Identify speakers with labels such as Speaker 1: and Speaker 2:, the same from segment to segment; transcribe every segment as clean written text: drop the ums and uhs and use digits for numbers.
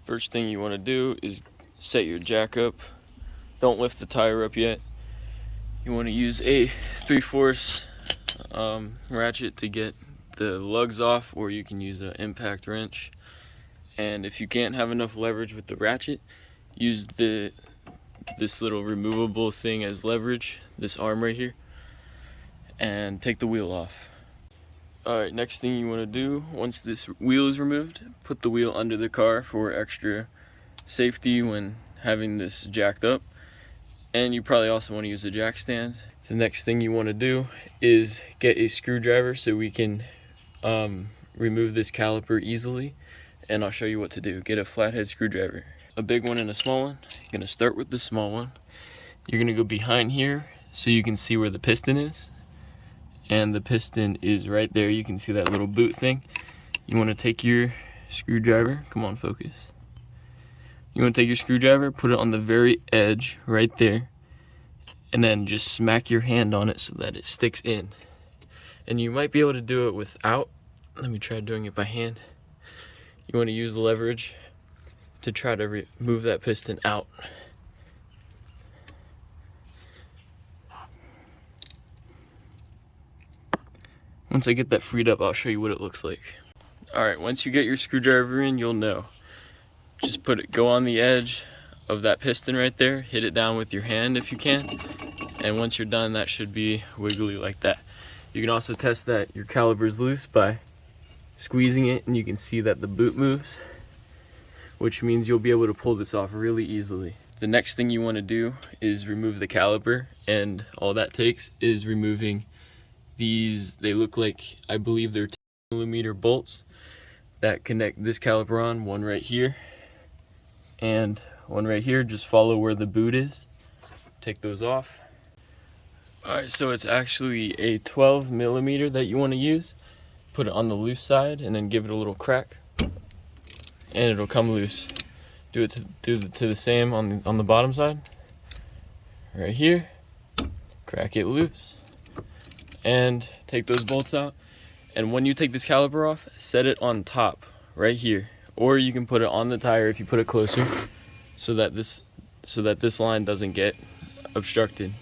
Speaker 1: First thing you want to do is set your jack up. Don't lift the tire up yet. You want to use a 3/4 ratchet to get the lugs off, or you can use an impact wrench. And if you can't have enough leverage with the ratchet, use this little removable thing as leverage, this arm right here, and take the wheel off. Alright, next thing you want to do, once this wheel is removed, put the wheel under the car for extra safety when having this jacked up. And you probably also want to use a jack stand. The next thing you want to do is get a screwdriver so we can remove this caliper easily. And I'll show you what to do. Get a flathead screwdriver, a big one and a small one. You're going to start with the small one. You're going to go behind here so you can see where the piston is. And the piston is right there. You can see that little boot thing. You want to take your screwdriver, come on, focus. You want to take your screwdriver, put it on the very edge right there, and then just smack your hand on it so that it sticks in. And you might be able to do it without. Let me try doing it by hand. You want to use the leverage to try to remove that piston out. Once I get that freed up, I'll show you what it looks like. Alright, once you get your screwdriver in, you'll know. Just go on the edge of that piston right there, hit it down with your hand if you can, and once you're done, that should be wiggly like that. You can also test that your caliper is loose by squeezing it, and you can see that the boot moves, which means you'll be able to pull this off really easily. The next thing you want to do is remove the caliper, and all that takes is removing these. They look like, I believe they're 10mm bolts that connect this caliper on, one right here and one right here. Just follow where the boot is, take those off. Alright, so it's actually a 12mm that you want to use. Put it on the loose side and then give it a little crack and it'll come loose. Do it to the same on the bottom side right here. Crack it loose and take those bolts out. And when you take this caliper off, set it on top right here, or you can put it on the tire if you put it closer, so that this line doesn't get obstructed.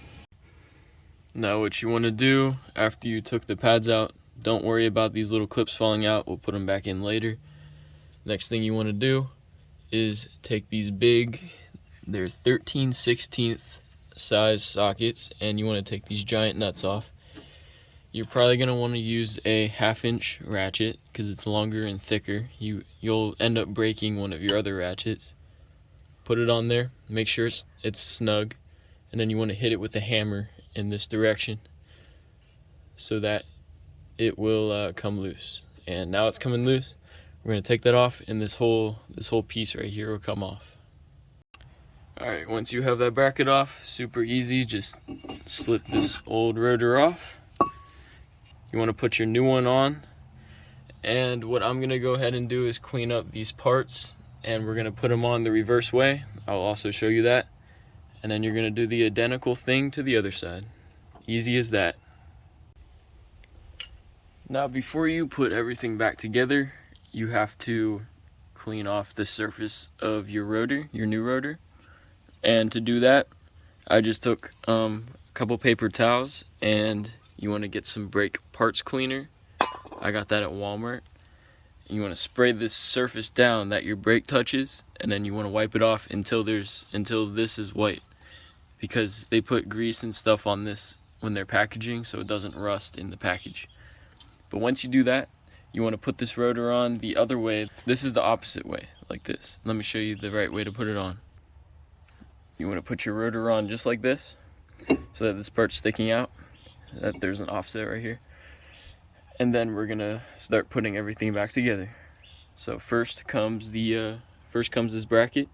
Speaker 1: Now what you want to do after you took the pads out, don't worry about these little clips falling out, we'll put them back in later. Next thing you want to do is take these big, they're 13/16 size sockets, and you want to take these giant nuts off. You're probably going to want to use a 1/2-inch ratchet because it's longer and thicker. You'll end up breaking one of your other ratchets. Put it on there, make sure it's snug, and then you want to hit it with a hammer in this direction so that it will come loose. And now it's coming loose. We're going to take that off, and this whole piece right here will come off. Alright, once you have that bracket off, super easy, just slip this old rotor off. You want to put your new one on, and what I'm going to go ahead and do is clean up these parts, and we're going to put them on the reverse way. I'll also show you that, and then you're going to do the identical thing to the other side. Easy as that. Now before you put everything back together, you have to clean off the surface of your rotor, your new rotor. And to do that, I just took a couple paper towels, and you want to get some brake parts cleaner. I got that at Walmart. You want to spray this surface down that your brake touches, and then you want to wipe it off until this is white, because they put grease and stuff on this when they're packaging so it doesn't rust in the package. But once you do that, you want to put this rotor on the other way. This is the opposite way, like this. Let me show you the right way to put it on. You want to put your rotor on just like this, so that this part's sticking out, that there's an offset right here. And then we're gonna start putting everything back together. So first comes this bracket,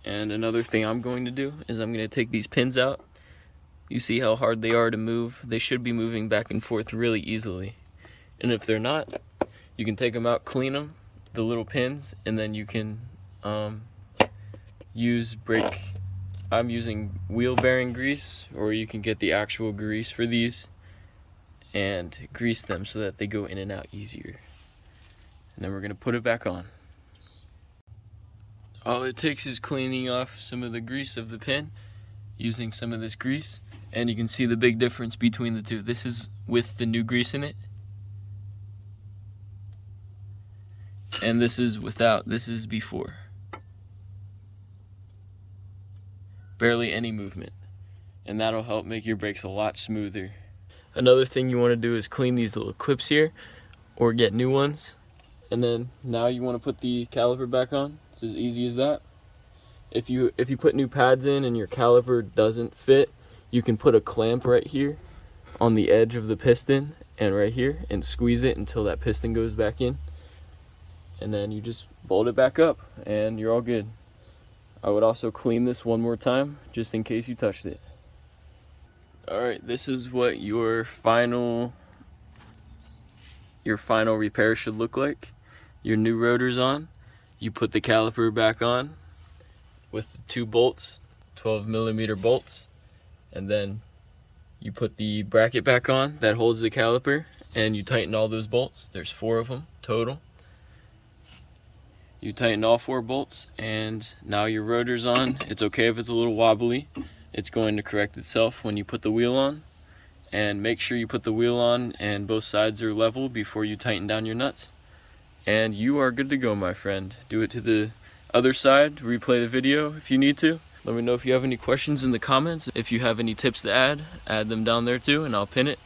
Speaker 1: and another thing I'm going to do is I'm going to take these pins out. You see how hard they are to move? They should be moving back and forth really easily. And if they're not, you can take them out, clean them, the little pins, and then you can use brake. I'm using wheel bearing grease, or you can get the actual grease for these and grease them so that they go in and out easier. And then we're going to put it back on. All it takes is cleaning off some of the grease of the pin using some of this grease, and you can see the big difference between the two. This is with the new grease in it, and this is without. This is before. Barely any movement, and that'll help make your brakes a lot smoother. Another thing you want to do is clean these little clips here or get new ones. And then now you want to put the caliper back on. It's as easy as that. If you put new pads in and your caliper doesn't fit, you can put a clamp right here on the edge of the piston and right here and squeeze it until that piston goes back in. And then you just bolt it back up and you're all good. I would also clean this one more time just in case you touched it. Alright, this is what your final repair should look like. Your new rotor's on. You put the caliper back on with the 2 bolts, 12mm bolts, and then you put the bracket back on that holds the caliper, and you tighten all those bolts. There's 4 of them total. You tighten all 4 bolts, and now your rotor's on. It's okay if it's a little wobbly. It's going to correct itself when you put the wheel on. And make sure you put the wheel on and both sides are level before you tighten down your nuts. And you are good to go, my friend. Do it to the other side, replay the video if you need to. Let me know if you have any questions in the comments. If you have any tips to add them down there too, and I'll pin it.